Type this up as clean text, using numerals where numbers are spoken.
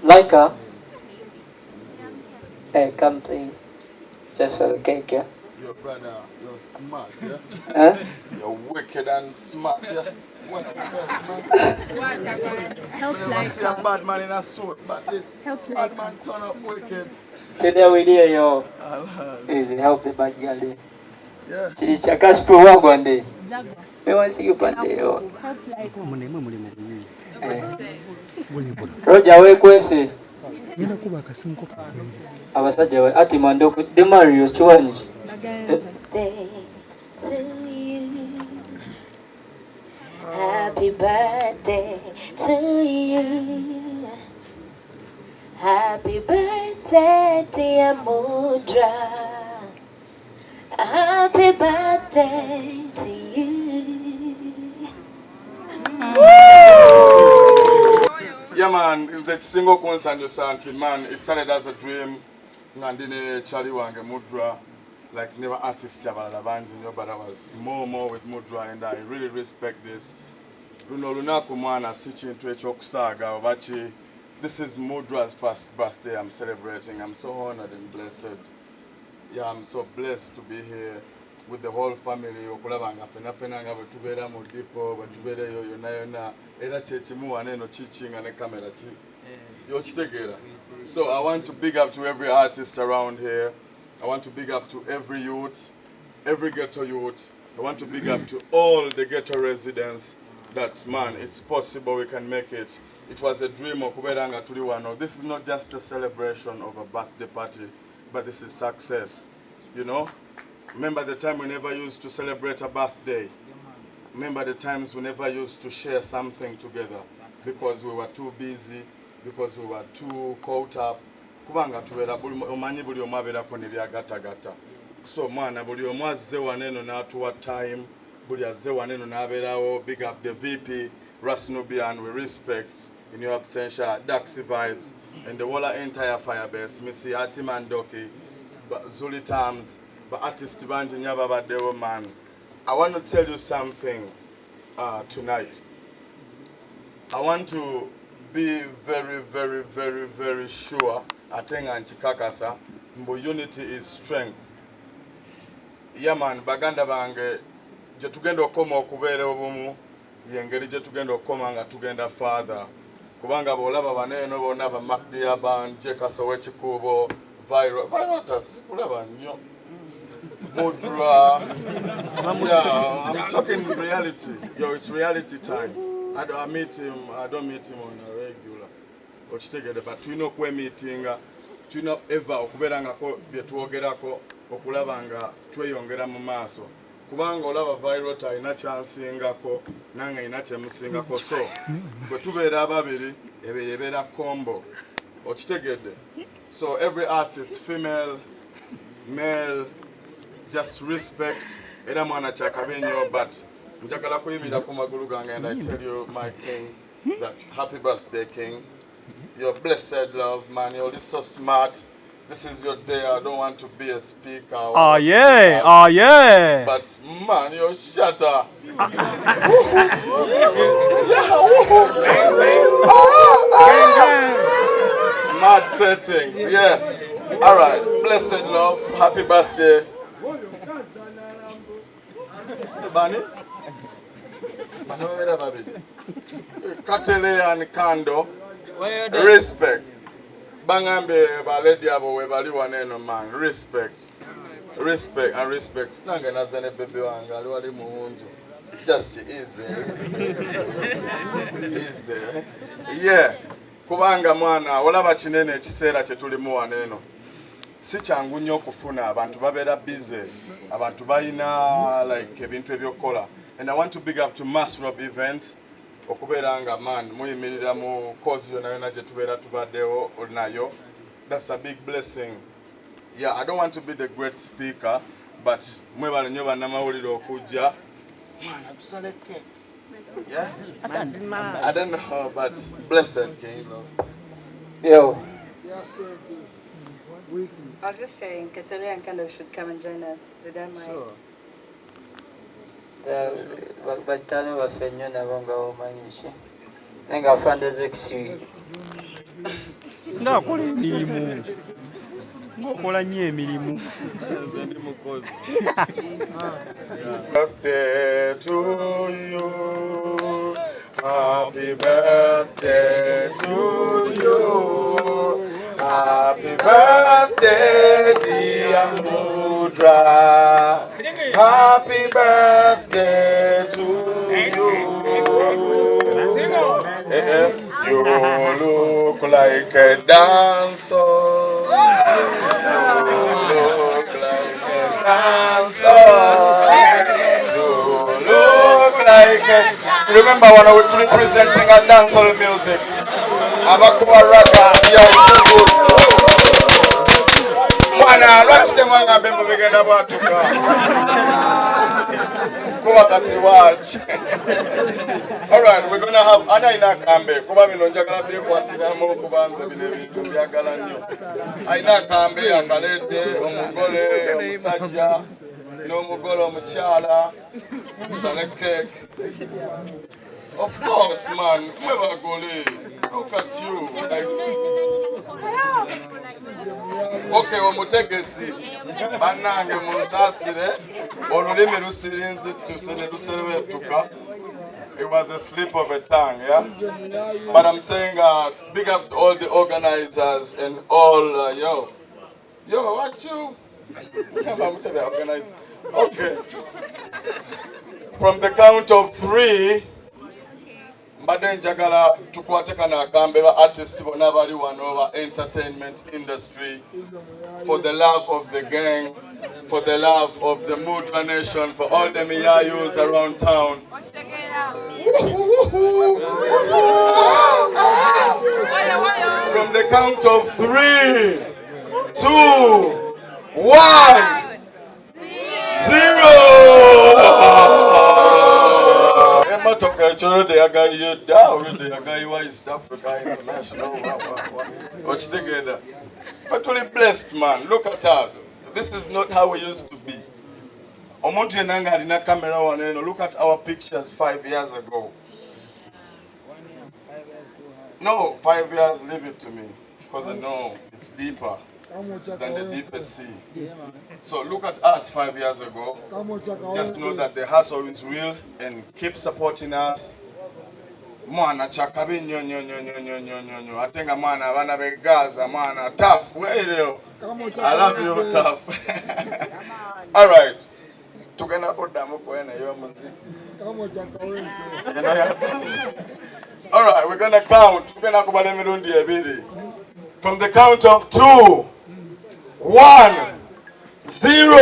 Like her? Hey, come please. Just for the cake, yeah? Your brother, you're smart, yeah? Huh? You're wicked and smart, yeah? Watch yourself, man. Help I never like see a bad man in a suit, but this help bad like man turn up wicked. Today we there, yo. Allah. Easy, help the bad girl there. Yeah. Chidi chaka spro work one day. Zago. Me want to see you one day, yo. Help like Eh. Roger, we kwese. Abasajja we ati mandoko de Mario chiwani. Baganda. To you. Happy birthday to you. Happy birthday, dear Mudra. Happy birthday to you. Yeah, man, it's a single concern, you santi, man. It started as a dream. Ngandine Charlie Wange Mudra, like never artist Javala Banji, but I was more with Mudra, and I really respect this. Luno Lunaku Mwana Sichin to Choksaga, Vachi. This is Mudra's first birthday I'm celebrating. I'm so honored and blessed. Yeah, I'm so blessed to be here with the whole family. Okulabanga fenafenanga batubera mu dipo, batubera yo yona era chechimu aneno chiching ane kamera chi. Yo chitegera. So I want to big up to every artist around here. I want to big up to every youth, every ghetto youth. I want to big up to all the ghetto residents. That man, it's possible we can make it. It was a dream of kuberanga tuliwano. This is not just a celebration of a birthday party, but this is success. You know? Remember the time we never used to celebrate a birthday. Remember the times we never used to share something together because we were too busy, because we were too caught up. Kubanga tubera omanyi buli omu abeerako ne byagattagatta. So mwana buli omu azze waneno n'atuwa time, buli azze waneno n'abeerawo. Big up the VP, Ras Nubian, we respect in your absentia, Daxi Vibes, and the whole entire firebase. Missy Atimandoki, Zuli Tams, but artist Banji Nyaba Badewo, man. I want to tell you something tonight. I want to be very sure. I think Anchikakasa, Mbo unity is strength. Yeah, man, Baganda Bange, Jetugendo Komo Kubere Obumu, Yengeri Jetugendo Komanga Tugenda Father. Kubanga Bolaba Baneno, Bonaba Makdia Ban, Jeka Sowechi Kubo, Virotas, Kulaba, Mudra. Yeah, I'm talking reality. Yo, it's reality time. I don't meet him on a regular. But we know kwe meeting, we know ever okuberanga ko byetuogerako okulabanga tweyongera mu maaso. Kubanga olaba Virota ina chance ngako nanga ina chemusingako so bwe tubeera ababiri ebeera combo. Okitegedde. So every artist, female, male, just respect. Era mwana chakabenyo, but njagala kuyimira ku magulu gange, and I tell you, my king, that happy birthday, king. You're blessed, love, man. You're so smart. This is your day. I don't want to be a speaker. Oh yeah, oh yeah. But man, you're shatter. Mad settings, yeah. All right, blessed love. Happy birthday. Bani? Katele and Kando. Respect. Bangambe baledi abo we bali waneno, man. Respect. Respect and respect. Nange nazane bebe wanga ali wali muhunju. Just easy. Easy. Yeah. Kubanga mwana olaba kinene ekiseera kye tulimu waneno. Si kyangu nnyo okufuna abantu babeera busy. Abantu balina like ebintu ebyokukola. And I want to big up to Mass Rob Events. Okuberanga man muyimirira mu cause yona yona gye tubeera tubaddewo nayo. That's a big blessing. Yeah, I don't want to be the great speaker, but mwebale nnyo bannamawulire okujja. Man, atusale cake. Yeah? I don't know, but blessed king. Yo. I was just saying, Katale and Kando should come and join us. They don't mind. Sure. Batale bafenyo nabo nga omanyishe. Nenga fanda Zex. Ng'akola emirimu. Ng'okola nnyo emirimu. Birthday to you. Happy birthday to you. Happy birthday, dear Mudra. Happy birthday to you. You look like a dancer. You look like a dancer. You look like a... Remember when I was representing a dancehall music? Abakuwa raga, yeah, so good. Mwana, watch the mwana bembo begenda batuka. Kuwa kati watch. Alright, we're gonna have Anna ina kambe. Kuba bino njagala byekwatira mu kubanza bino ebintu byagala nnyo. Aina kambe akalete omugole omusajja n'omugole omukyala tusale cake. Of course, man. Never go late. Look at you. Like... Okay, omutegesi. Banange muntasire. Olulimi lusirinzi tusene luserwe tuka. It was a slip of a tongue, yeah? But I'm saying big up to all the organizers and all, yo, what you? Okay. From the count of 3, Mbade njagala tukwateka na akambe ba artists bonna bali wano entertainment industry for the love of the gang, for the love of the Mudra nation, for all the miyayos around town. From the count of 3, 2, 1, 0. Ematoka choro de agayi down de agayi wa East Africa International. Watch together. Factually blessed, man. Look at us. This is not how we used to be. Omuntu yenanga alina camera waneno. Look at our pictures 5 years ago. No, 5 years, leave it to me. Because I know it's deeper than the deepest sea. So look at us 5 years ago. Just know that the hustle is real and keep supporting us. Mwana chakabi nyo. Atenga mwana abana be Gaza mwana tough. Where I love you tough. All right. Tugenda kudamu kwene yo muziki. All right, we're gonna count. Tugenda kubala emirundi ebiri. From the count of 2, 1, 0.